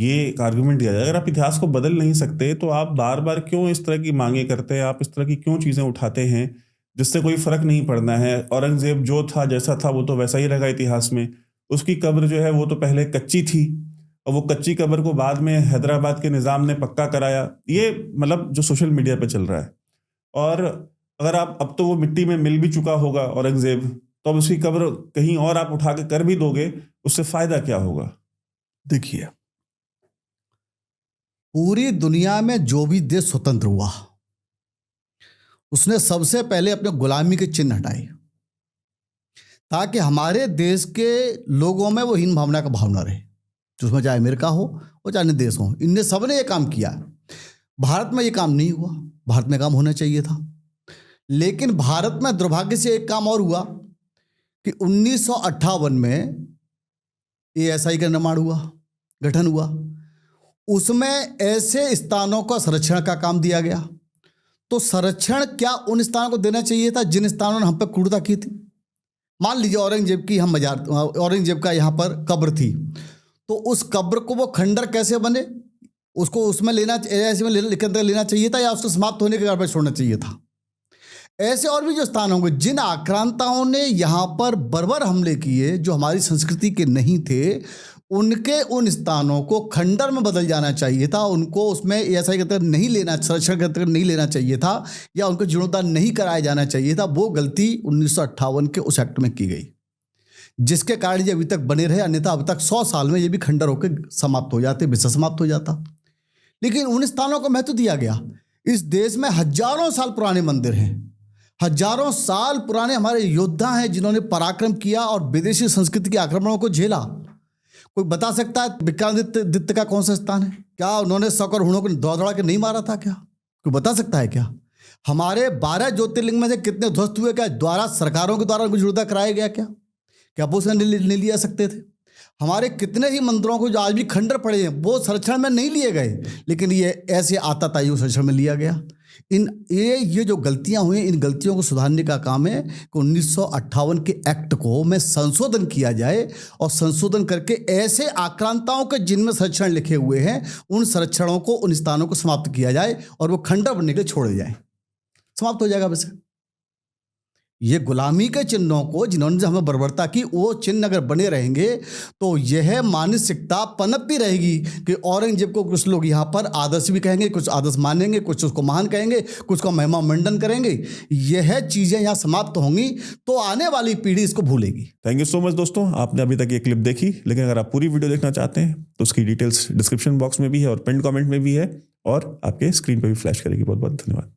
ये एक आर्गुमेंट दिया जाए, अगर आप इतिहास को बदल नहीं सकते तो आप बार-बार क्यों इस तरह की माँगें करते हैं, आप इस तरह की क्यों चीज़ें उठाते हैं, जिससे कोई फ़र्क नहीं पड़ना है। औरंगज़ेब जो था, जैसा था, वो तो वैसा ही रहेगा इतिहास में। उसकी कब्र जो है वो तो पहले कच्ची थी और वो कच्ची कब्र को बाद में हैदराबाद के निज़ाम ने पक्का कराया। ये मतलब जो सोशल मीडिया पे चल रहा है। और अगर आप अब तो वो मिट्टी में मिल भी चुका होगा औरंगज़ेब, तो अब उसकी कब्र कहीं और आप उठा के कर भी दोगे, उससे फ़ायदा क्या होगा? देखिए, पूरी दुनिया में जो भी देश स्वतंत्र हुआ, उसने सबसे पहले अपने गुलामी के चिन्ह हटाए, ताकि हमारे देश के लोगों में वो हीन भावना का भाव ना रहे, जिसमें चाहे अमेरिका हो और चाहे अन्य देश हो। इनने सबने ये काम किया। भारत में ये काम नहीं हुआ, भारत में काम होना चाहिए था। लेकिन भारत में दुर्भाग्य से एक काम और हुआ कि 1958 में एएसआई का निर्माण हुआ, गठन हुआ। उसमें ऐसे स्थानों का संरक्षण का काम दिया गया। तो संरक्षण क्या उन स्थानों को देना चाहिए था जिन स्थानों ने हम पर क्रूरता की थी? मान लीजिए औरंगजेब की हम मजार, औरंगजेब का यहाँ पर कब्र थी, तो उस कब्र को वो खंडर कैसे बने, उसको उसमें लेना, ऐसे में लेना चाहिए था या उसको समाप्त होने के कारण छोड़ना चाहिए था? ऐसे और भी जो स्थान होंगे जिन आक्रांताओं ने यहाँ पर बर्बर हमले किए, जो हमारी संस्कृति के नहीं थे, उनके उन स्थानों को खंडर में बदल जाना चाहिए था। उनको उसमें ऐसा के तहत नहीं लेना, संरक्षण के तहत नहीं लेना चाहिए था, या उनको जीर्णोद्धार नहीं कराया जाना चाहिए था। वो गलती 1958 के उस एक्ट में की गई, जिसके कारण ये अभी तक बने रहे। अन्यथा अभी तक 100 साल में ये भी खंडर होकर समाप्त हो जाते, विश्व समाप्त हो जाता। लेकिन उन स्थानों को महत्व दिया गया। इस देश में हजारों साल पुराने मंदिर हैं, हजारों साल पुराने हमारे योद्धा हैं जिन्होंने पराक्रम किया और विदेशी संस्कृति के आक्रमणों को झेला। कोई बता सकता है विक्रमादित्य का कौन सा स्थान है? क्या उन्होंने 100 करोड़ हूणों को दौड़ा के नहीं मारा था? क्या कोई बता सकता है? क्या हमारे 12 ज्योतिर्लिंग में से कितने ध्वस्त हुए? क्या द्वारा सरकारों के द्वारा कुछ युद्ध कराया गया? क्या वो उसने नहीं लिया सकते थे? हमारे कितने ही मंदिरों को जो आज भी खंडर पड़े हैं, वो संरक्षण में नहीं लिए गए, लेकिन ये ऐसे आताताई संरक्षण में लिया गया। ये जो गलतियां हुई, इन गलतियों को सुधारने का काम है कि 1958 के एक्ट को में संशोधन किया जाए, और संशोधन करके ऐसे आक्रांताओं के जिनमें संरक्षण लिखे हुए हैं, उन संरक्षणों को, उन स्थानों को समाप्त किया जाए और वो खंडर बनने के लिए छोड़े जाए। समाप्त हो जाएगा। वैसे ये गुलामी के चिन्हों को जिन्होंने हमें बर्बरता की, वो चिन्ह अगर बने रहेंगे तो यह मानसिकता पनपती रहेगी कि औरंगजेब को कुछ लोग यहाँ पर आदर्श भी कहेंगे, कुछ आदर्श मानेंगे, कुछ उसको महान कहेंगे, कुछ को महिमा मंडन करेंगे। यह चीज़ें यहाँ समाप्त होंगी तो आने वाली पीढ़ी इसको भूलेगी। थैंक यू सो मच दोस्तों, आपने अभी तक ये क्लिप देखी। लेकिन अगर आप पूरी वीडियो देखना चाहते हैं तो उसकी डिटेल्स डिस्क्रिप्शन बॉक्स में भी है और पिन कमेंट में भी है, और आपके स्क्रीन पर भी फ्लैश करेगी। बहुत बहुत धन्यवाद।